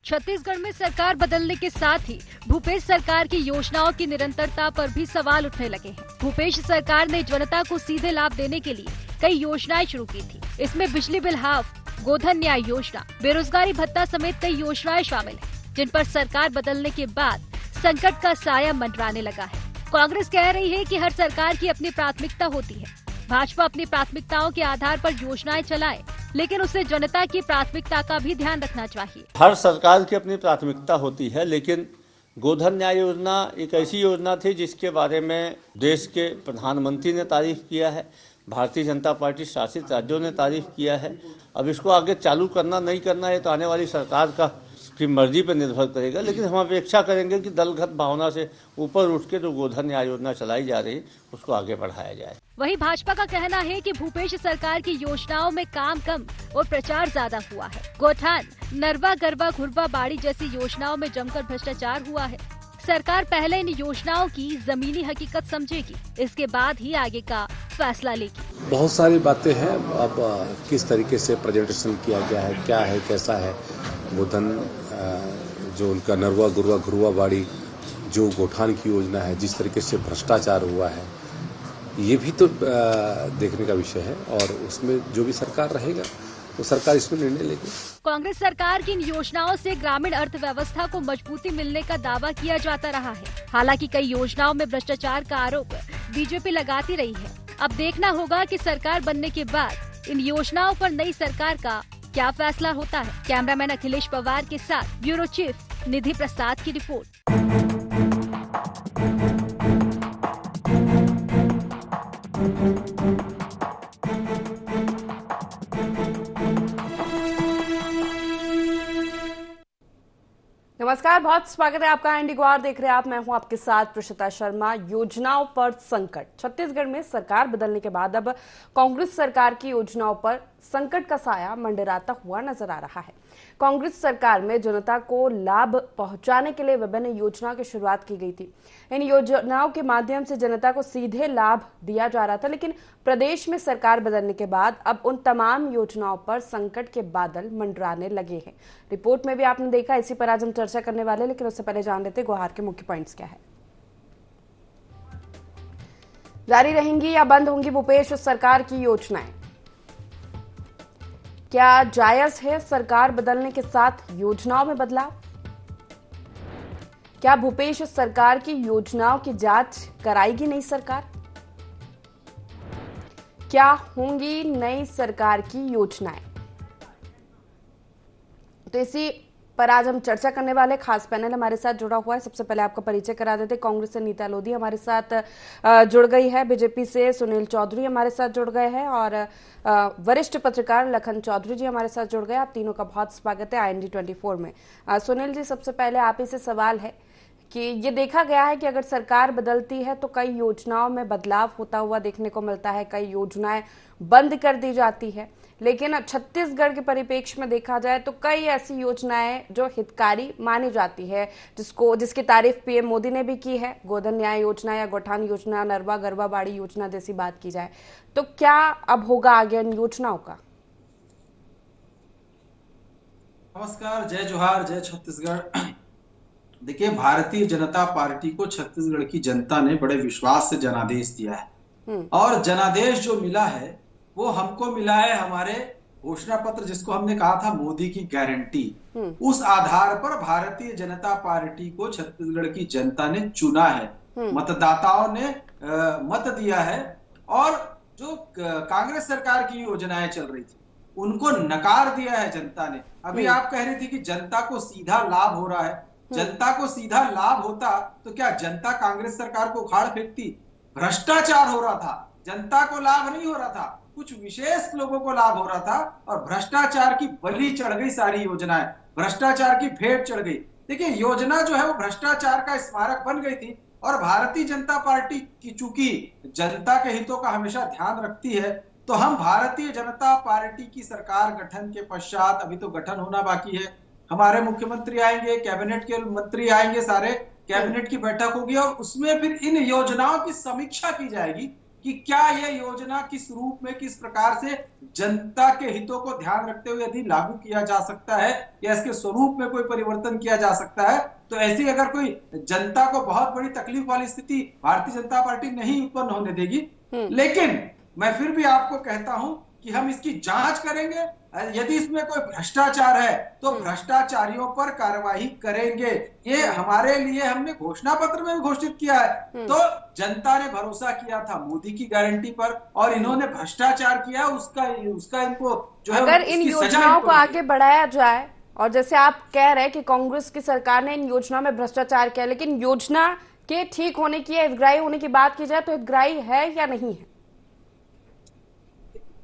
छत्तीसगढ़ में सरकार बदलने के साथ ही भूपेश सरकार की योजनाओं की निरंतरता पर भी सवाल उठने लगे हैं। भूपेश सरकार ने जनता को सीधे लाभ देने के लिए कई योजनाएं शुरू की थी। इसमें बिजली बिल हाफ, गोधन न्याय योजना, बेरोजगारी भत्ता समेत कई योजनाएं शामिल हैं, जिन पर सरकार बदलने के बाद संकट का साया मंडराने लगा है। कांग्रेस कह रही है कि हर सरकार की अपनी प्राथमिकता होती है। भाजपा अपनी प्राथमिकताओं के आधार पर योजनाएं चलाए, लेकिन उसे जनता की प्राथमिकता का भी ध्यान रखना चाहिए। हर सरकार की अपनी प्राथमिकता होती है, लेकिन गोधन न्याय योजना एक ऐसी योजना थी जिसके बारे में देश के प्रधानमंत्री ने तारीफ किया है, भारतीय जनता पार्टी शासित राज्यों ने तारीफ किया है। अब इसको आगे चालू करना नहीं करना ये तो आने वाली सरकार की मर्जी पर निर्भर करेगा, लेकिन हम अपेक्षा करेंगे कि दलगत भावना से ऊपर उठ के जो गोधन न्याय योजना चलाई जा रही है उसको आगे बढ़ाया जाए। वहीं भाजपा का कहना है कि भूपेश सरकार की योजनाओं में काम कम और प्रचार ज्यादा हुआ है। गोठान, नरवा गरबा घुरबा बाड़ी जैसी योजनाओं में जमकर भ्रष्टाचार हुआ है। सरकार पहले इन योजनाओं की जमीनी हकीकत समझेगी, इसके बाद ही आगे का फैसला लेगी। बहुत सारी बातें हैं, अब किस तरीके से प्रेजेंटेशन किया गया है, क्या है, कैसा है। गोधन जो उनका नरवा गुरवा घुरवा बाड़ी जो गोठान की योजना है, जिस तरीके से भ्रष्टाचार हुआ है, ये भी तो देखने का विषय है। और उसमें जो भी सरकार रहेगा तो सरकार इसमें निर्णय लेगी। कांग्रेस सरकार की इन योजनाओं से ग्रामीण अर्थव्यवस्था को मजबूती मिलने का दावा किया जाता रहा है। हालांकि कई योजनाओं में भ्रष्टाचार का आरोप बीजेपी लगाती रही है। अब देखना होगा कि सरकार बनने के बाद इन योजनाओं पर नई सरकार का क्या फैसला होता है। कैमरामैन अखिलेश पवार के साथ ब्यूरो चीफ निधि प्रसाद की रिपोर्ट। नमस्कार, बहुत स्वागत है आपका। इंडिगोआर देख रहे हैं आप, मैं हूं आपके साथ प्रशिता शर्मा। योजनाओं पर संकट। छत्तीसगढ़ में सरकार बदलने के बाद अब कांग्रेस सरकार की योजनाओं पर संकट का साया मंडराता हुआ नजर आ रहा है। कांग्रेस सरकार में जनता को लाभ पहुंचाने के लिए विभिन्न योजनाओं की शुरुआत की गई थी। इन योजनाओं के माध्यम से जनता को सीधे लाभ दिया जा रहा था, लेकिन प्रदेश में सरकार बदलने के बाद अब उन तमाम योजनाओं पर संकट के बादल मंडराने लगे हैं। रिपोर्ट में भी आपने देखा, इसी पर आज हम चर्चा करने वाले, लेकिन उससे पहले जान लेते गुहार के मुख्य पॉइंट्स क्या है। जारी रहेंगी या बंद होंगी भूपेश सरकार की योजनाएं? क्या जायज है सरकार बदलने के साथ योजनाओं में बदलाव? क्या भूपेश सरकार की योजनाओं की जांच कराएगी नई सरकार? क्या होंगी नई सरकार की योजनाएं? तो इसी पर आज हम चर्चा करने वाले। खास पैनल हमारे साथ जुड़ा हुआ है। सबसे पहले आपका परिचय करा देते। कांग्रेस से नीता लोधी हमारे साथ जुड़ गई है, बीजेपी से सुनील चौधरी हमारे साथ जुड़ गए हैं और वरिष्ठ पत्रकार लखन चौधरी जी हमारे साथ जुड़ गए। आप तीनों का बहुत स्वागत है IND 24 में। सुनील जी, सबसे पहले आप ही से सवाल है कि ये देखा गया है कि अगर सरकार बदलती है तो कई योजनाओं में बदलाव होता हुआ देखने को मिलता है, कई योजनाएं बंद कर दी जाती है, लेकिन छत्तीसगढ़ के परिप्रेक्ष्य में देखा जाए तो कई ऐसी योजनाएं जो हितकारी मानी जाती है, जिसकी तारीफ PM मोदी ने भी की है। गोधन न्याय योजना या गोठान योजना, नरवा गरबा बाड़ी योजना जैसी बात की जाए तो क्या अब होगा आगे इन योजनाओं का? नमस्कार, जय जोहार, जय छत्तीसगढ़। देखिए, भारतीय जनता पार्टी को छत्तीसगढ़ की जनता ने बड़े विश्वास से जनादेश दिया है और जनादेश जो मिला है वो हमको मिला है हमारे घोषणा पत्र, जिसको हमने कहा था मोदी की गारंटी। उस आधार पर भारतीय जनता पार्टी को छत्तीसगढ़ की जनता ने चुना है, मतदाताओं ने मत दिया है और जो कांग्रेस सरकार की योजनाएं चल रही थी उनको नकार दिया है जनता ने। अभी आप कह रही थी कि जनता को सीधा लाभ हो रहा है। जनता को सीधा लाभ होता तो क्या जनता कांग्रेस सरकार को उखाड़ फेंकती? भ्रष्टाचार हो रहा था, जनता को लाभ नहीं हो रहा था, कुछ विशेष लोगों को लाभ हो रहा था और भ्रष्टाचार की बलि चढ़ गई सारी योजनाएं, भ्रष्टाचार की भेंट चढ़ गई। देखिए, योजना जो है वो भ्रष्टाचार का स्मारक बन गई थी और भारतीय जनता पार्टी की चूंकि जनता के हितों का हमेशा ध्यान रखती है तो हम भारतीय जनता पार्टी की सरकार गठन के पश्चात, अभी तो गठन होना बाकी है, हमारे मुख्यमंत्री आएंगे, कैबिनेट के मंत्री आएंगे, सारे कैबिनेट की बैठक होगी और उसमें फिर इन योजनाओं की समीक्षा की जाएगी कि क्या ये योजना किस रूप में, किस प्रकार से जनता के हितों को ध्यान रखते हुए यदि लागू किया जा सकता है या इसके स्वरूप में कोई परिवर्तन किया जा सकता है। तो ऐसी अगर कोई जनता को बहुत बड़ी तकलीफ वाली स्थिति भारतीय जनता पार्टी नहीं उत्पन्न होने देगी। लेकिन मैं फिर भी आपको कहता हूं कि हम इसकी जांच करेंगे। यदि इसमें कोई भ्रष्टाचार है तो भ्रष्टाचारियों पर कार्रवाई करेंगे। ये हमारे लिए हमने घोषणा पत्र में भी घोषित किया है। तो जनता ने भरोसा किया था मोदी की गारंटी पर और इन्होंने भ्रष्टाचार किया, उसका इनको जो है अगर इन योजनाओं को आगे बढ़ाया जाए, और जैसे आप कह रहे हैं कि कांग्रेस की सरकार ने इन योजनाओं में भ्रष्टाचार किया, लेकिन योजना के ठीक होने की, हितग्राही होने की बात की जाए तो हितग्राही है या नहीं है?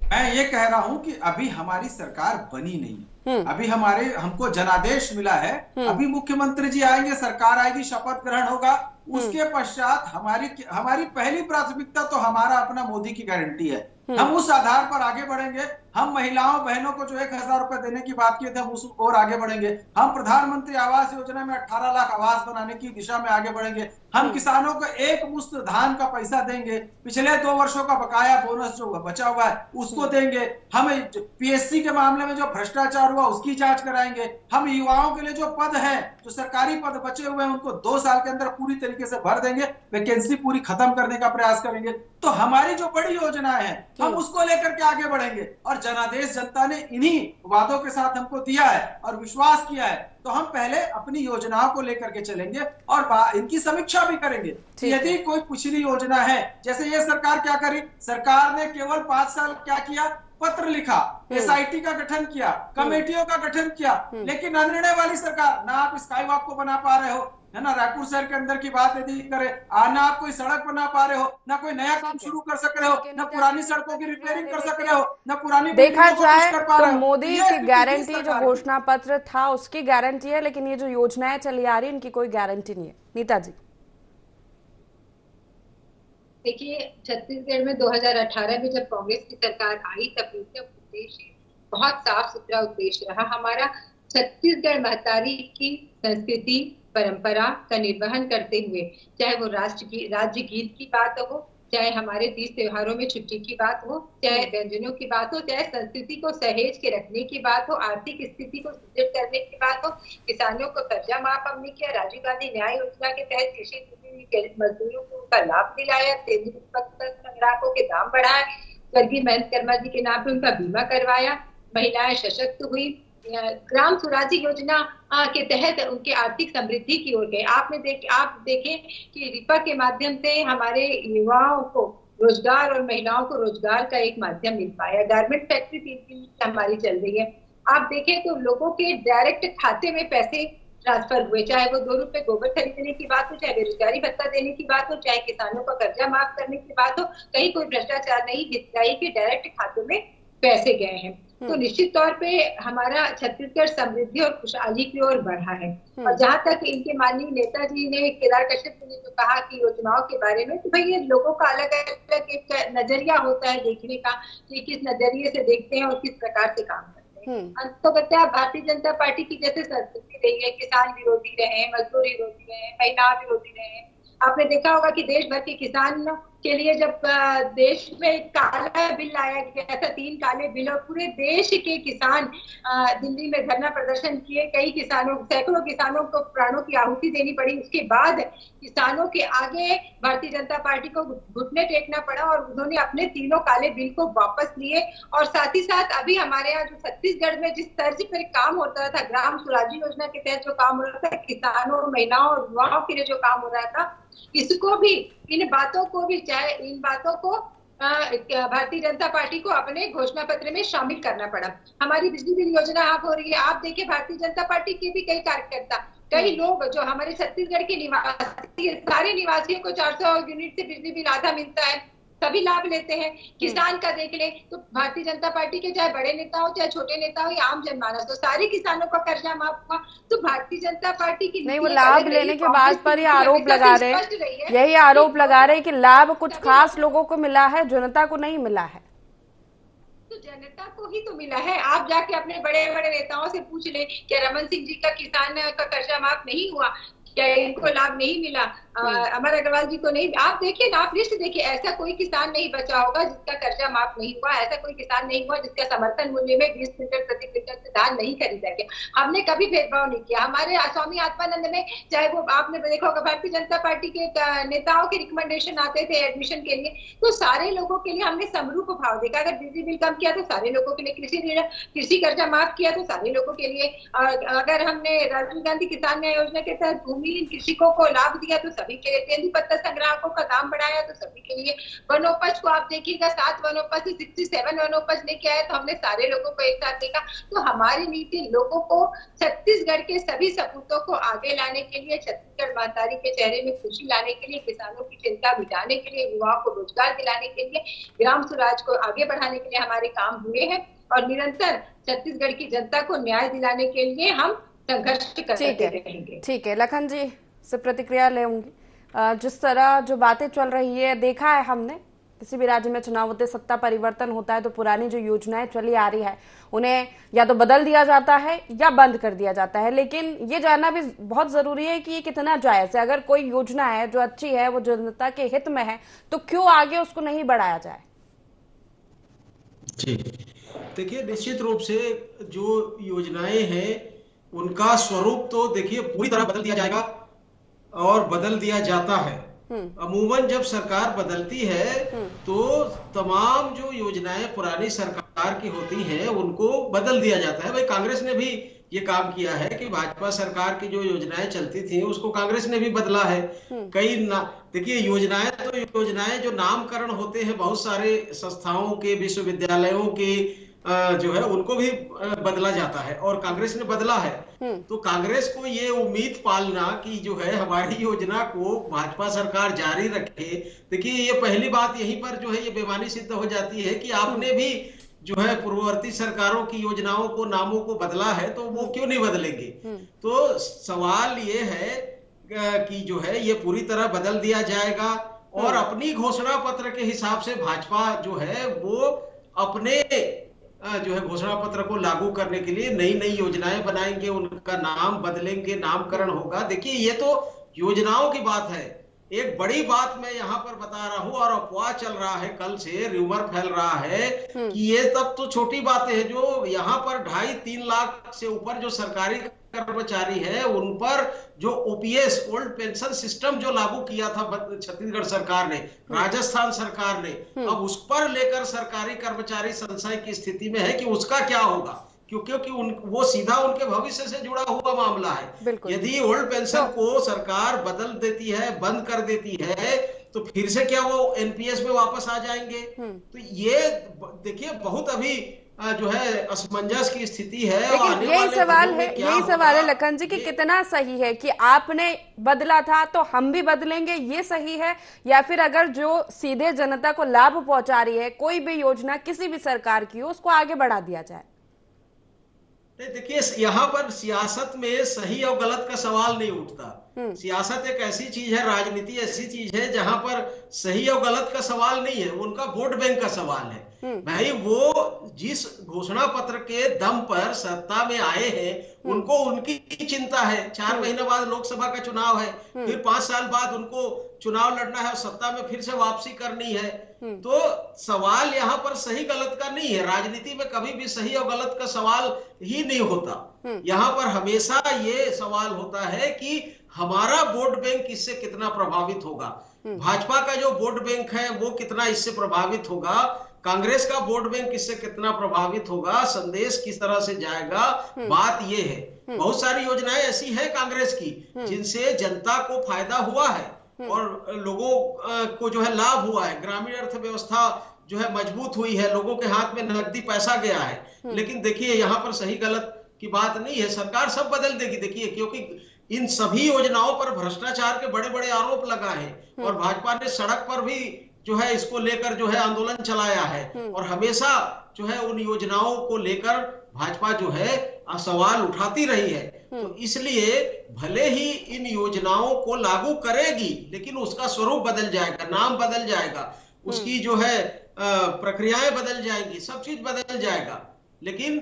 मैं ये कह रहा हूं कि अभी हमारी सरकार बनी नहीं, अभी हमको जनादेश मिला है। अभी मुख्यमंत्री जी आएंगे, सरकार आएगी, शपथ ग्रहण होगा, उसके पश्चात हमारी पहली प्राथमिकता तो हमारा अपना मोदी की गारंटी है। हम उस आधार पर आगे बढ़ेंगे। हम महिलाओं बहनों को जो 1000 रुपए देने की बात किए थे, हम उस और आगे बढ़ेंगे। हम प्रधानमंत्री आवास योजना में 18 लाख आवास बनाने की दिशा में आगे बढ़ेंगे। हम किसानों को एक मुश्त धान का पैसा देंगे। पिछले 2 वर्षों का बकाया बोनस जो बचा हुआ है उसको देंगे। हम पीएससी के मामले में जो भ्रष्टाचार हुआ उसकी जांच कराएंगे। हम युवाओं के लिए जो पद है, जो सरकारी पद बचे हुए हैं, उनको 2 साल के अंदर पूरी तरीके से भर देंगे। वैकेंसी पूरी खत्म करने का प्रयास करेंगे। तो हमारी जो बड़ी योजनाएं हैं हम उसको लेकर के आगे बढ़ेंगे। और जनादेश जनता ने इन्हीं वादों के साथ हमको दिया है और विश्वास किया है। तो हम पहले अपनी योजनाओं को लेकर के चलेंगे और इनकी समीक्षा भी करेंगे। यदि कोई पिछली योजना है, जैसे ये सरकार क्या करी, सरकार ने केवल 5 साल क्या किया, पत्र लिखा, एसआईटी का गठन किया, कमेटियों का गठन किया, लेकिन अनिर्णय वाली सरकार, ना आप स्काई वॉक को बना पा रहे हो, है ना, रायपुर शहर के अंदर की बात यदि करें, ना आप कोई सड़क बना पा रहे हो, ना कोई नया काम शुरू कर सक रहे हो, ना पुरानी सड़कों की रिपेयरिंग कर सक रहे हो, ना पुरानी देखा जाए तो मोदी की गारंटी जो घोषणा पत्र था उसकी गारंटी है, लेकिन ये जो योजनाएं चली आ रही है इनकी कोई गारंटी नहीं है। नीता जी, देखिए, छत्तीसगढ़ में 2018 में जब कांग्रेस की सरकार आई तब उनका उद्देश्य बहुत साफ सुथरा उद्देश्य रहा। हमारा छत्तीसगढ़ महतारी की संस्कृति परंपरा का निर्वहन करते हुए, चाहे वो राज्य गीत की बात हो, चाहे हमारे 30 त्योहारों में छुट्टी की बात हो, चाहे व्यंजनों की बात हो, चाहे संस्कृति को सहेज के रखने की बात हो, आर्थिक स्थिति को सुदृढ़ करने की बात हो, किसानों को कर्जा माफ हमने किया, राजीव गांधी न्याय योजना के तहत कृषि मजदूरों को उनका लाभ दिलाया, तेल संग्राहकों के दाम बढ़ाए, स्वर्गीय महेंद्र कर्मा जी के नाम पे उनका बीमा करवाया, महिलाएं सशक्त हुई, ग्राम स्वराज योजना के तहत उनके आर्थिक समृद्धि की ओर गए। आप देखें कि रिपा के माध्यम से हमारे युवाओं को रोजगार और महिलाओं को रोजगार का एक माध्यम मिल पाया। गारमेंट फैक्ट्री 3 हमारी चल रही है। आप देखें तो लोगों के डायरेक्ट खाते में पैसे ट्रांसफर हुए, चाहे वो 2 रुपए गोबर खरीदने की बात हो, चाहे बेरोजगारी भत्ता देने की बात हो, चाहे किसानों का कर्जा माफ करने की बात हो, कहीं कोई भ्रष्टाचार नहीं, हितग्राही के डायरेक्ट खातों में पैसे गए हैं। तो निश्चित तौर पे हमारा छत्तीसगढ़ समृद्धि और खुशहाली की ओर बढ़ा है। और जहां तक इनके माननीय नेताजी ने, केदार कश्यप ने जो कहा कि योजनाओं के बारे में, तो भाई ये लोगों का अलग अलग एक नजरिया होता है देखने का, कि किस नजरिए से देखते हैं और किस प्रकार से काम करते हैं। तो कहते हैं भारतीय जनता पार्टी की जैसे संस्कृति रही है, किसान विरोधी रहे, मजदूर विरोधी रहे, महिला विरोधी रहे। आपने देखा होगा कि देश भर के किसान के लिए जब देश में काला बिल लाया गया था, 3 काले बिल, और पूरे देश के किसान दिल्ली में धरना प्रदर्शन किए, सैकड़ों किसानों को प्राणों की आहुति देनी पड़ी। उसके बाद किसानों के आगे भारतीय जनता पार्टी को घुटने टेकना पड़ा और उन्होंने अपने 3 काले बिल को वापस लिए। और साथ ही साथ अभी हमारे यहाँ जो छत्तीसगढ़ में जिस तर्ज पर काम होता था, ग्राम स्वराज योजना के तहत जो काम हो रहा था, किसानों, महिलाओं और युवाओं के लिए जो काम हो रहा था, इसको भी, इन बातों को भी, चाहे इन बातों को भारतीय जनता पार्टी को अपने घोषणा पत्र में शामिल करना पड़ा। हमारी बिजली बिल योजना आप हो रही है, आप देखिए भारतीय जनता पार्टी के भी कई कार्यकर्ता, कई लोग जो हमारे छत्तीसगढ़ के निवासी, सारे निवासियों को 400 यूनिट से बिजली बिल आधा मिलता है, सभी लाभ लेते हैं। किसान का देख ले तो भारतीय जनता पार्टी के चाहे बड़े नेता हो, चाहे छोटे नेता हो, या आम जनमानस हो, सारे किसानों का कर्जा माफ हुआ। तो भारतीय जनता पार्टी की नहीं, वो लाभ लेने के बाद पर ये आरोप लगा रहे हैं, यही आरोप लगा रहे हैं कि लाभ कुछ खास लोगों को मिला है, जनता को नहीं मिला है। तो जनता को ही तो मिला है। आप जाके अपने बड़े बड़े नेताओं से पूछ ले, क्या रमन सिंह जी का किसान का कर्जा माफ नहीं हुआ? क्या इनको लाभ नहीं मिला? अमर अग्रवाल जी को नहीं? आप देखिए ना, आप लिस्ट देखिए, ऐसा कोई किसान नहीं बचा होगा जिसका कर्जा माफ नहीं हुआ, ऐसा कोई किसान नहीं हुआ जिसका समर्थन मूल्य में 20 क्विंटल प्रति क्विंटल से धान नहीं खरीदा गया। हमने कभी भेदभाव नहीं किया। हमारे स्वामी आत्मानंद में, चाहे वो आपने देखा होगा भारतीय जनता पार्टी के नेताओं के रिकमेंडेशन आते थे एडमिशन के लिए, तो सारे लोगों के लिए हमने समरूप भाव देखा। अगर बिजली बिल कम किया तो सारे लोगों के लिए, कृषि कर्जा माफ किया तो सारे लोगों के लिए, अगर हमने राजीव गांधी किसान न्याय योजना के तहत भूमिहीन कृषकों को लाभ दिया तो सभी के लिए, तेंदुपत्ता संग्राहकों का दाम बढ़ाया तो सभी के लिए, वनोपज को आप देखिएगा 7 वनोपज से 67 वनोपज लेके आए तो हमने सारे लोगों को एक साथ देखा। तो हमारी नीति लोगों को, छत्तीसगढ़ के सभी सपूतों को आगे लाने के लिए, छत्तीसगढ़ महतारी के चेहरे में खुशी लाने के लिए, किसानों की चिंता मिटाने के लिए, युवाओं को रोजगार दिलाने के लिए, ग्राम स्वराज को आगे बढ़ाने के लिए हमारे काम हुए हैं और निरंतर छत्तीसगढ़ की जनता को न्याय दिलाने के लिए हम संघर्ष करते रहेंगे। ठीक है, लखन जी से प्रतिक्रिया लेंगे। जिस तरह जो बातें चल रही है, देखा है हमने किसी भी राज्य में चुनाव होते, सत्ता परिवर्तन होता है तो पुरानी जो योजनाएं चली आ रही है उन्हें या तो बदल दिया जाता है या बंद कर दिया जाता है। लेकिन ये जानना भी बहुत जरूरी है कि ये कितना जायज है। अगर कोई योजना है जो अच्छी है, वो जनता के हित में है, तो क्यों आगे उसको नहीं बढ़ाया जाए? जी देखिए, निश्चित रूप से जो योजनाएं हैं उनका स्वरूप तो देखिए पूरी तरह बदल दिया जाएगा और बदल दिया जाता है। अमूमन जब सरकार बदलती है तो तमाम जो योजनाएं पुरानी सरकार की होती हैं उनको बदल दिया जाता है। भाई कांग्रेस ने भी ये काम किया है कि भाजपा सरकार की जो योजनाएं चलती थी उसको कांग्रेस ने भी बदला है। कई देखिए योजनाएं तो योजनाएं जो नामकरण होते हैं बहुत सारे संस्थाओं के, विश्वविद्यालयों के जो है उनको भी बदला जाता है और कांग्रेस ने बदला है। तो कांग्रेस को ये उम्मीद पालना कि जो है हमारी योजना को भाजपा सरकार जारी रखे, देखिए ये पहली बात यहीं पर जो है ये बेईमानी सिद्ध हो जाती है कि आपने भी जो है पूर्ववर्ती सरकारों की योजनाओं को, नामों को बदला है तो वो क्यों नहीं बदलेंगे। तो सवाल ये है कि जो है ये पूरी तरह बदल दिया जाएगा और अपनी घोषणा पत्र के हिसाब से भाजपा जो है वो अपने जो है घोषणा पत्र को लागू करने के लिए नई नई योजनाएं बनाएंगे, उनका नाम बदलेंगे, नामकरण होगा। देखिए ये तो योजनाओं की बात है। एक बड़ी बात मैं यहाँ पर बता रहा हूँ और अफवाह चल रहा है, कल से र्यूमर फैल रहा है कि ये सब तो छोटी बातें हैं। जो यहाँ पर 2.5-3 लाख से ऊपर जो सरकारी कर्मचारी है उन पर जो ओपीएस ओल्ड पेंशन सिस्टम जो लागू किया था छत्तीसगढ़ सरकार ने, राजस्थान सरकार ने, अब उस पर लेकर सरकारी कर्मचारी संशय की स्थिति में है कि उसका क्या होगा, क्योंकि वो सीधा उनके भविष्य से जुड़ा हुआ मामला है। यदि ओल्ड पेंशन को सरकार बदल देती है, बंद कर देती है, तो फिर से क्या वो एनपीएस में वापस आ जाएंगे? तो ये देखिए बहुत अभी जो है असमंजस की स्थिति है। लेकिन यही सवाल है लखन जी कि कितना सही है कि आपने बदला था तो हम भी बदलेंगे, ये सही है? या फिर अगर जो सीधे जनता को लाभ पहुंचा रही है कोई भी योजना किसी भी सरकार की हो, उसको आगे बढ़ा दिया जाए? देखिए यहाँ पर सियासत में सही और गलत का सवाल नहीं उठता। सियासत एक ऐसी चीज है, राजनीति ऐसी चीज है जहां पर सही और गलत का सवाल नहीं है, उनका वोट बैंक का सवाल है। भाई वो जिस घोषणा पत्र के दम पर सत्ता में आए हैं उनको उनकी चिंता है। 4 महीने बाद लोकसभा का चुनाव है, फिर 5 साल बाद उनको चुनाव लड़ना है और सत्ता में फिर से वापसी करनी है। तो सवाल यहाँ पर सही गलत का नहीं है। राजनीति में कभी भी सही और गलत का सवाल ही नहीं होता। यहाँ पर हमेशा ये सवाल होता है कि हमारा वोट बैंक इससे कितना प्रभावित होगा। भाजपा का जो वोट बैंक है वो कितना इससे प्रभावित होगा, कांग्रेस का वोट बैंक इससे कितना प्रभावित होगा, संदेश किस तरह से जाएगा। बात ये है बहुत सारी योजनाएं ऐसी है कांग्रेस की जिनसे जनता को फायदा हुआ है और लोगों को जो है लाभ हुआ है। ग्रामीण अर्थव्यवस्था जो है मजबूत हुई है, लोगों के हाथ में नकदी पैसा गया है। लेकिन देखिए यहाँ पर सही गलत की बात नहीं है, सरकार सब बदल देगी। देखिए क्योंकि इन सभी योजनाओं पर भ्रष्टाचार के बड़े बड़े आरोप लगा है और भाजपा ने सड़क पर भी जो है इसको लेकर जो है आंदोलन चलाया है और हमेशा जो है उन योजनाओं को लेकर भाजपा जो है सवाल उठाती रही है। तो इसलिए भले ही इन योजनाओं को लागू करेगी लेकिन उसका स्वरूप बदल जाएगा, नाम बदल जाएगा, उसकी जो है प्रक्रियाएं बदल जाएंगी, सब चीज बदल जाएगा। लेकिन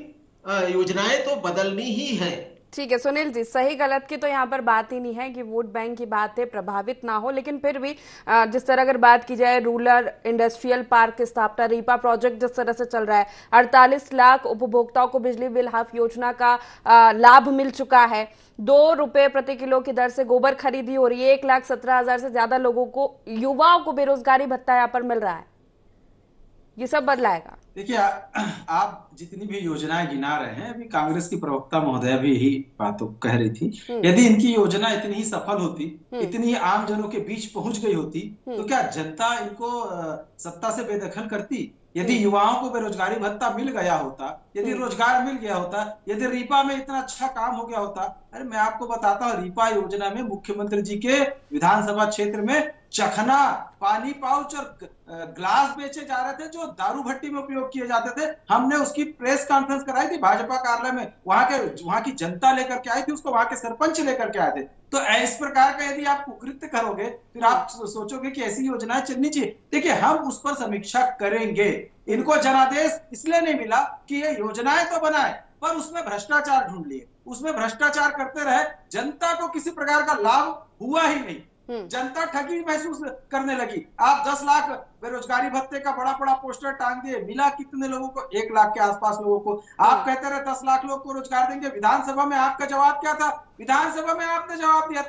योजनाएं तो बदलनी ही है। ठीक है सुनील जी, सही गलत की तो यहाँ पर बात ही नहीं है कि वोट बैंक की बात है, प्रभावित ना हो, लेकिन फिर भी जिस तरह अगर बात की जाए रूरल इंडस्ट्रियल पार्क की स्थापना, रीपा प्रोजेक्ट जिस तरह से चल रहा है, 48 लाख उपभोक्ताओं को बिजली बिल हाफ योजना का लाभ मिल चुका है, 2 रुपए प्रति किलो की दर से गोबर खरीदी हो रही है, 1,17,000 से ज्यादा लोगों को, युवाओं को बेरोजगारी भत्ता यहाँ पर मिल रहा है, ये सब बदलाएगा। देखिए आप जितनी भी योजनाएं गिना रहे हैं, अभी कांग्रेस की प्रवक्ता महोदया भी यही बातों कह रही थी, यदि इनकी योजना इतनी ही सफल होती, इतनी आम जनों के बीच पहुंच गई होती, तो क्या जनता इनको सत्ता से बेदखल करती? यदि युवाओं को बेरोजगारी भत्ता मिल गया होता, यदि रोजगार मिल गया होता, यदि रीपा में इतना अच्छा काम हो गया होता। अरे मैं आपको बताता हूँ, रीपा योजना में मुख्यमंत्री जी के विधानसभा क्षेत्र में चखना, पानी पाउच और ग्लास बेचे जा रहे थे जो दारू भट्टी में उपयोग किए जाते थे। हमने उसकी प्रेस कॉन्फ्रेंस कराई थी भाजपा कार्यालय में, वहां की जनता लेकर के आई थी उसको, वहां के सरपंच लेकर के आए थे। तो इस प्रकार का यदि आप कुकृत्य करोगे, फिर आप सोचोगे कि ऐसी योजनाएं चलनी चाहिए। देखिए हम उस पर समीक्षा करेंगे। इनको जनादेश इसलिए नहीं मिला कि ये योजनाएं तो बनाए, पर उसमें भ्रष्टाचार ढूंढ लिए, उसमें भ्रष्टाचार करते रहे, जनता को किसी प्रकार का लाभ हुआ ही नहीं, जनता ठगी महसूस करने लगी। आप 10 लाख बेरोजगारी भत्ते का बड़ा बड़ा पोस्टर टांग दिए, मिला कितने लोगों को? 1 लाख के आसपास लोगों को। आप कहते रहे 10 लाख लोग को रोजगार देंगे। विधानसभा में आपका जवाब क्या था? विधानसभा में आपने जवाब दिया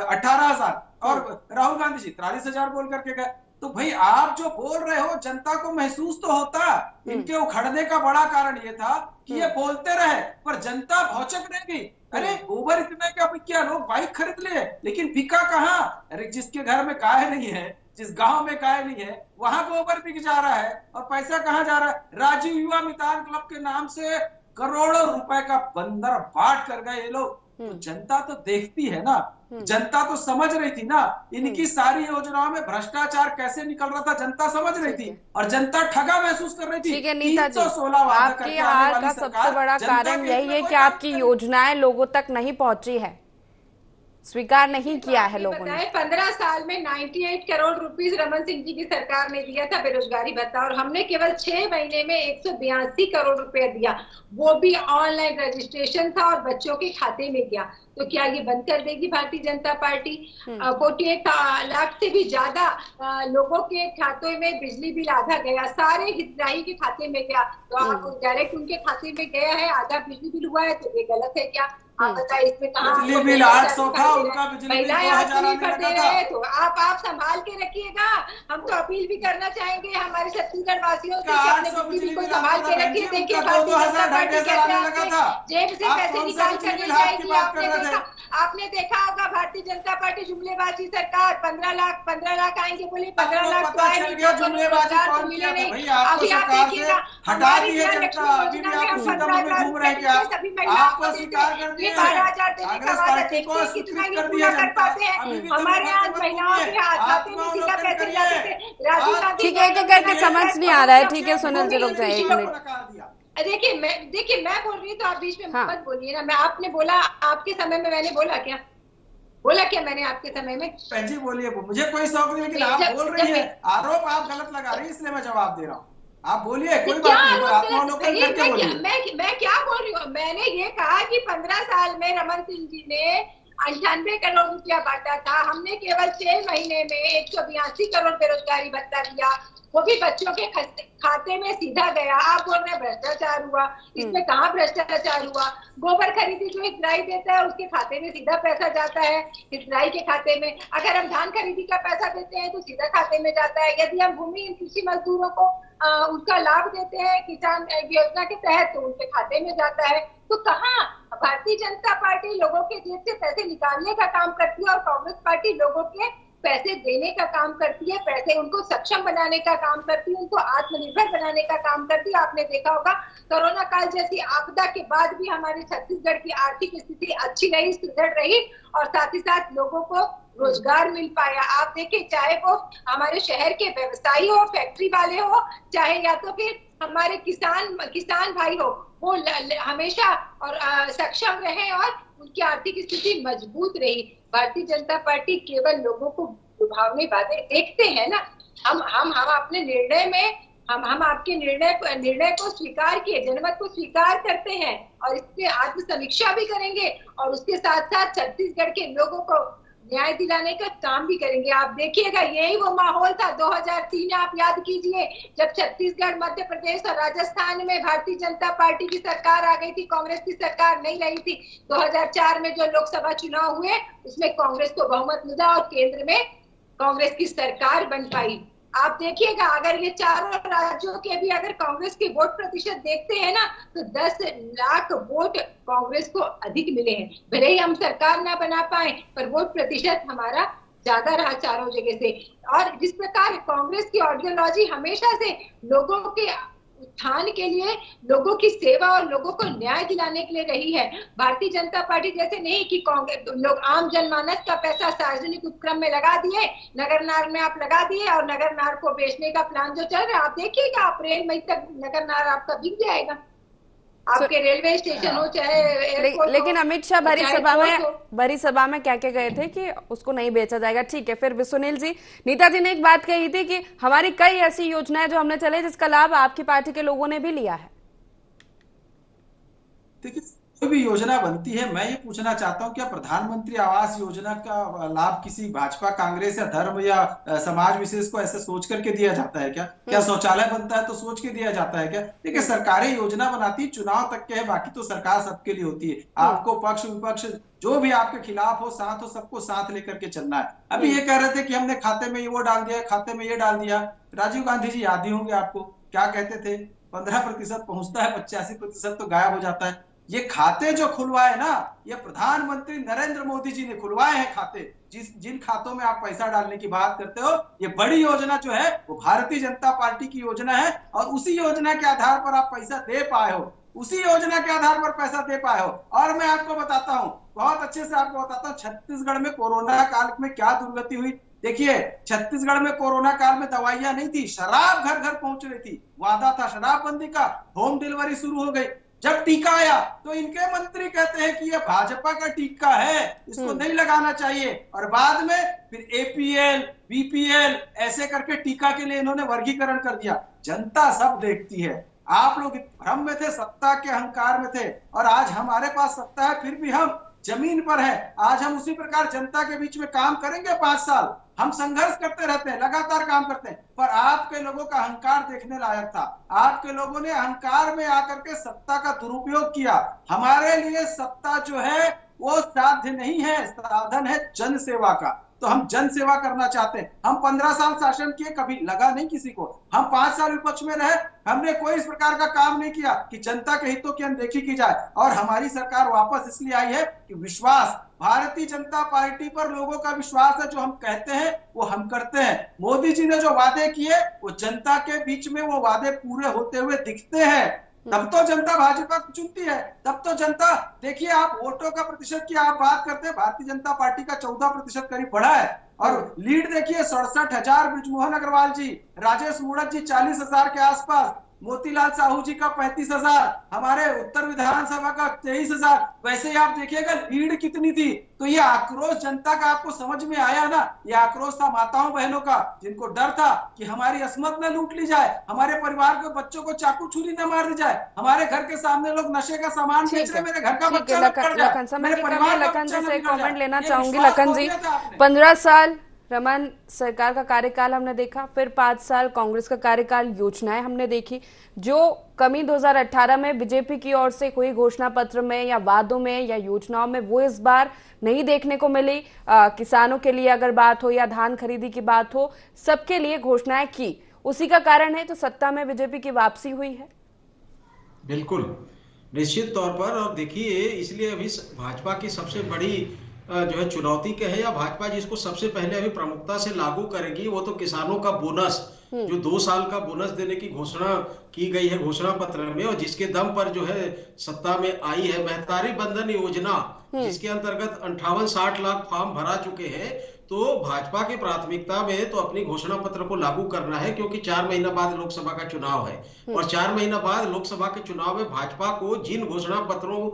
18,000 और राहुल गांधी जी 43,000 बोल करके गए। तो भाई आप जो बोल रहे हो जनता को महसूस तो होता। इनके उखड़ने का बड़ा कारण ये था कि ये बोलते रहे पर जनता भौचक नहीं गई। अरे गोबर इतने का क्या, लोग बाइक खरीद लिए, लेकिन बिका कहाँ? अरे जिसके घर में गाय नहीं है, जिस गांव में गाय नहीं है, वहां गोबर बिक जा रहा है और पैसा कहाँ जा रहा है? राजीव युवा मितान क्लब के नाम से करोड़ों रुपए का बंदर बांट कर गए ये लोग। तो जनता तो देखती है ना, जनता तो समझ रही थी ना, इनकी सारी योजनाओं में भ्रष्टाचार कैसे निकल रहा था, जनता समझ रही थी और जनता ठगा महसूस कर रही थी। ठीक है नीता जी, आपकी हार का सबसे बड़ा कारण यही है कि आपकी योजनाएं लोगों तक नहीं पहुंची है, स्वीकार नहीं किया है लोगों ने। 15 साल में 98 करोड़ रुपीस रमन सिंह जी की सरकार ने दिया था बेरोजगारी भत्ता, और हमने केवल 6 महीने में 182 करोड़ रुपए दिया, वो भी ऑनलाइन रजिस्ट्रेशन था और बच्चों के खाते में गया। तो क्या ये बंद कर देगी भारतीय जनता पार्टी? 48 लाख से भी ज्यादा लोगों के खातों में बिजली बिल आधा गया, सारे हितग्राही के खाते में गया। तो आप डायरेक्ट उनके खाते में गया है, आधा बिजली बिल हुआ है, तो ये गलत है क्या? आप बताइए इसमें कहाँ बिजली बिल 800 था, उनका बिजली बिल 2000 दे रहे हैं। तो आप संभाल के रखिएगा। हम तो अपील भी करना चाहेंगे हमारे छत्तीसगढ़ वासियों से कि अपने बिजली बिल को संभाल के रखिए। देखिए भारतीय जनता पार्टी कैसे जेब से पैसे निकाल कर ले जाएगी। आपने देखा होगा भारतीय जनता पार्टी जुमलेबाजी सरकार, 15 लाख आएंगे, बोले 15 लाख तो आए नहीं, मिले नहीं। अभी आप देखिएगा हमारी सभी महिलाओं को देते 12,000 देने का वादा, देखते हैं कितना ये पूरा कर पाते हैं। हमारे यहाँ महिलाओं के खाते में सीधा पैसे जाते थे। राजीव गांधी ठीक है, एक करके समझ नहीं आ रहा है। ठीक है सुनील जी रुक जाए 1 मिनट। देखिए मैं बोल रही हूँ तो आप बीच में मत बोलिए ना। मैं आपने बोला, आपके समय में मैंने बोला क्या मैंने आपके समय में? जी बोलिए, मुझे कोई शौक नहीं, लेकिन आप बोल रही है, आरोप आप गलत लगा रही है, इसलिए मैं जवाब दे रहा हूँ। आप बोलिए, कोई बात नहीं। मैं क्या बोल रही हूँ? मैंने ये कहा कि 15 साल में रमन सिंह जी ने 98 करोड़ रुपया बांटा था, हमने केवल 6 महीने में 182 करोड़ बेरोजगारी भत्ता दिया, वो भी बच्चों के खाते में सीधा गया। आप बोल रहे हैं भ्रष्टाचार हुआ, इसमें कहाँ भ्रष्टाचार हुआ? गोबर खरीदी जो हितग्राही देता है उसके खाते में सीधा पैसा जाता है, हितग्राही के खाते में। अगर हम धान खरीदी का पैसा देते हैं तो सीधा खाते में जाता है। यदि हम भूमिहीन कृषि मजदूरों को उसका लाभ देते हैं किसान योजना के तहत, तो उनके खाते में जाता है। तो कहाँ भारतीय जनता पार्टी लोगों के जेब से पैसे निकालने का काम करती है और कांग्रेस पार्टी लोगों के पैसे देने का काम करती है, पैसे उनको सक्षम बनाने का काम करती है, उनको आत्मनिर्भर बनाने का काम करती है। आपने देखा होगा कोरोना काल जैसी आपदा के बाद भी हमारे छत्तीसगढ़ की आर्थिक स्थिति अच्छी रही, सुदृढ़ रही और साथ ही साथ लोगों को रोजगार मिल पाया। आप देखिए, चाहे वो हमारे शहर के व्यवसायी हो, फैक्ट्री वाले हो, चाहे या तो फिर हमारे किसान भाई हो, वो हमेशा और सक्षम रहे और उनकी आर्थिक स्थिति मजबूत रही। भारतीय जनता पार्टी केवल लोगों को लुभावने वादे देखते हैं ना। हम अपने निर्णय में हम आपके निर्णय को स्वीकार किए, जनमत को स्वीकार करते हैं और इससे आत्मसमीक्षा भी करेंगे और उसके साथ साथ छत्तीसगढ़ के लोगों को न्याय दिलाने का काम भी करेंगे। आप देखिएगा यही वो माहौल था 2003, आप याद कीजिए, जब छत्तीसगढ़, मध्य प्रदेश और राजस्थान में भारतीय जनता पार्टी की सरकार आ गई थी, कांग्रेस की सरकार नहीं रही थी। 2004 में जो लोकसभा चुनाव हुए उसमें कांग्रेस को बहुमत मिला और केंद्र में कांग्रेस की सरकार बन पाई। आप देखिएगा अगर ये चारों राज्यों के भी अगर कांग्रेस के वोट प्रतिशत देखते हैं ना तो 10 लाख वोट कांग्रेस को अधिक मिले हैं। भले ही हम सरकार ना बना पाए पर वोट प्रतिशत हमारा ज्यादा रहा चारों जगह से। और जिस प्रकार कांग्रेस की आइडियोलॉजी हमेशा से लोगों के उत्थान के लिए, लोगों की सेवा और लोगों को न्याय दिलाने के लिए रही है। भारतीय जनता पार्टी जैसे नहीं कि कांग्रेस लोग आम जनमानस का पैसा सार्वजनिक उपक्रम में लगा दिए, नगर नार में आप लगा दिए और नगर नार को बेचने का प्लान जो चल रहा है, आप देखिएगा अप्रैल मई तक नगर नार आपका बिक जाएगा, आपके रेलवे स्टेशन हो चाहे एयरपोर्ट। लेकिन अमित शाह भरी सभा में क्या क्या गए थे कि उसको नहीं बेचा जाएगा। ठीक है, फिर भी सुनील जी, नीता जी ने एक बात कही थी कि हमारी कई ऐसी योजनाएं जो हमने चलाई जिसका लाभ आपकी पार्टी के लोगों ने भी लिया है। देखिए, कोई भी योजना बनती है, मैं ये पूछना चाहता हूँ क्या प्रधानमंत्री आवास योजना का लाभ किसी भाजपा, कांग्रेस या धर्म या समाज विशेष को ऐसे सोच करके दिया जाता है क्या? क्या शौचालय बनता है तो सोच के दिया जाता है क्या? देखिए, सरकारें योजना बनाती, चुनाव तक के है, बाकी तो सरकार सबके लिए होती है। आपको पक्ष विपक्ष जो भी आपके खिलाफ हो, साथ हो, सबको साथ लेकर के चलना है। अभी ये कह रहे थे कि हमने खाते में ये वो डाल दिया, खाते में ये डाल दिया। राजीव गांधी जी याद ही होंगे आपको, क्या कहते थे, 15% पहुंचता है, 85% तो गायब हो जाता है। ये खाते जो खुलवाए ना, ये प्रधानमंत्री नरेंद्र मोदी जी ने खुलवाए हैं खाते। जिन खातों में आप पैसा डालने की बात करते हो, ये बड़ी योजना जो है वो भारतीय जनता पार्टी की योजना है और उसी योजना के आधार पर आप पैसा दे पाए हो, उसी योजना के आधार पर पैसा दे पाए हो। और मैं आपको बताता हूं, बहुत अच्छे से आपको बताता हूं, छत्तीसगढ़ में कोरोना काल में क्या दुर्गति हुई। देखिए, छत्तीसगढ़ में कोरोना काल में दवाइयां नहीं थी, शराब घर घर पहुंच रही थी, वादा था शराबबंदी का, होम डिलीवरी शुरू हो गई। जब टीका आया तो इनके मंत्री कहते हैं कि ये भाजपा का टीका है, इसको नहीं लगाना चाहिए। और बाद में फिर एपीएल, बीपीएल ऐसे करके टीका के लिए इन्होंने वर्गीकरण कर दिया। जनता सब देखती है। आप लोग भ्रम में थे, सत्ता के अहंकार में थे, और आज हमारे पास सत्ता है फिर भी हम जमीन पर है। आज हम उसी प्रकार जनता के बीच में काम करेंगे। 5 साल हम संघर्ष करते रहते हैं, लगातार काम करते हैं, पर आपके लोगों का अहंकार देखने लायक था। आपके लोगों ने अहंकार में आकर के सत्ता का दुरुपयोग किया। हमारे लिए सत्ता जो है वो साध्य नहीं है, साधन है जन सेवा का। तो हम जन सेवा करना चाहते हैं। हम 15 साल शासन किए, कभी लगा नहीं किसी को। हम 5 साल विपक्ष में रहे, हमने कोई इस प्रकार का काम नहीं किया कि जनता के हितों की अनदेखी की जाए। और हमारी सरकार वापस इसलिए आई है कि विश्वास, भारतीय जनता पार्टी पर लोगों का विश्वास है। जो हम कहते हैं वो हम करते हैं। मोदी जी ने जो वादे किए वो जनता के बीच में वो वादे पूरे होते हुए दिखते हैं। तब तो जनता भाजपा को चुनती है, तब तो जनता। देखिए, आप वोटों का प्रतिशत की आप बात करते हैं, भारतीय जनता पार्टी का 14% करीब बढ़ा है। और लीड देखिए, 67,000 बृजमोहन अग्रवाल जी, राजेश मूणत जी 40,000 के आसपास, मोतीलाल साहू जी का 35,000, हमारे उत्तर विधानसभा का 23,000। वैसे ही आप देखिएगा लीड कितनी थी। तो ये आक्रोश जनता का आपको समझ में आया ना? ये आक्रोश था माताओं बहनों का, जिनको डर था कि हमारी अस्मत न लूट ली जाए, हमारे परिवार के बच्चों को चाकू छुरी न मार दी जाए, हमारे घर के सामने लोग नशे का सामान बेच रहे, मेरे घर का बच्चा लखन जी से कमेंट लेना चाहूंगी। लखन जी, 15 साल रमन सरकार का कार्यकाल हमने देखा, फिर 5 साल कांग्रेस का कार्यकाल, योजनाएं हमने देखी। जो कमी 2018 में बीजेपी की ओर से हुई घोषणा पत्र में या वादों में या योजनाओं में, वो इस बार नहीं देखने को मिली। किसानों के लिए अगर बात हो या धान खरीदी की बात हो, सबके लिए घोषणाएं की। उसी का कारण है तो सत्ता में बीजेपी की वापसी हुई है। बिल्कुल, निश्चित तौर पर। और देखिए, इसलिए अभी भाजपा की सबसे बड़ी जो है चुनौती क्या है, या भाजपा जिसको सबसे पहले अभी प्रमुखता से लागू करेगी, वो तो किसानों का बोनस, जो 2 साल का बोनस देने की घोषणा की गई है घोषणा पत्र में, और जिसके दम पर जो है सत्ता में आई है। महतारी बंधन योजना, जिसके अंतर्गत 58-60 लाख फॉर्म भरा चुके हैं। तो भाजपा की प्राथमिकता में तो अपनी घोषणा पत्र को लागू करना है, क्योंकि 4 महीना बाद लोकसभा का चुनाव है, और 4 महीना बाद लोकसभा के चुनाव में भाजपा को जिन घोषणा पत्रों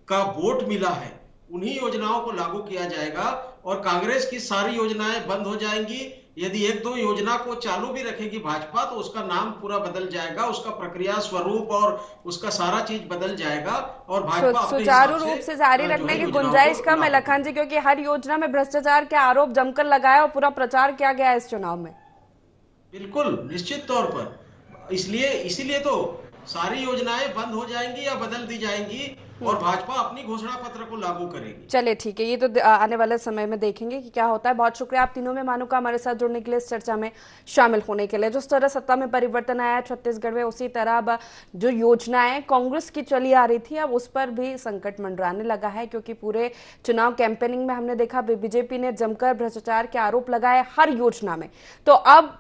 का वोट मिला है उन्हीं योजनाओं को लागू किया जाएगा, और कांग्रेस की सारी योजनाएं बंद हो जाएंगी, यदि एक दो योजना को चालू भी रखेगी भाजपा तो उसका नाम पूरा बदल जाएगा, उसका प्रक्रिया स्वरूप और उसका सारा चीज बदल जाएगा और भाजपा सुचारू रूप से जारी रखने की गुंजाइश कम है लखन जी, क्योंकि हर योजना में भ्रष्टाचार के आरोप जमकर लगाया और पूरा प्रचार किया गया है इस चुनाव में। बिल्कुल निश्चित तौर पर इसीलिए तो सारी योजनाएं बंद हो जाएंगी या बदल दी जाएंगी और भाजपा अपनी घोषणा पत्र को लागू करेगी। चलिए ठीक है, ये तो आने वाले समय में देखेंगे कि क्या होता है। बहुत शुक्रिया आप तीनों मेहमानों का हमारे साथ जुड़ने के लिए, इस चर्चा में शामिल होने के लिए। जिस तरह सत्ता में परिवर्तन आया छत्तीसगढ़ में, उसी तरह अब जो योजनाएं कांग्रेस की चली आ रही थी अब उस पर भी संकट मंडराने लगा है, क्योंकि पूरे चुनाव कैंपेनिंग में हमने देखा बीजेपी ने जमकर भ्रष्टाचार के आरोप लगाए हर योजना में। तो अब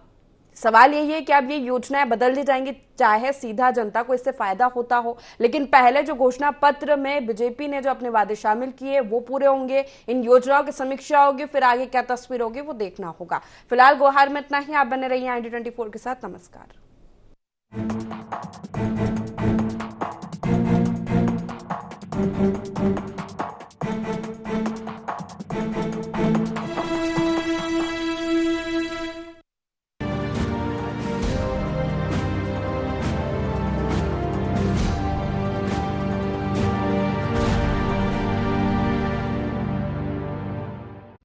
सवाल यही है कि अब ये योजनाएं बदल दी जाएंगी, चाहे सीधा जनता को इससे फायदा होता हो, लेकिन पहले जो घोषणा पत्र में बीजेपी ने जो अपने वादे शामिल किए वो पूरे होंगे, इन योजनाओं की समीक्षा होगी, फिर आगे क्या तस्वीर होगी वो देखना होगा। फिलहाल गुहार में इतना ही। आप बने रहिए ID24 के साथ। नमस्कार।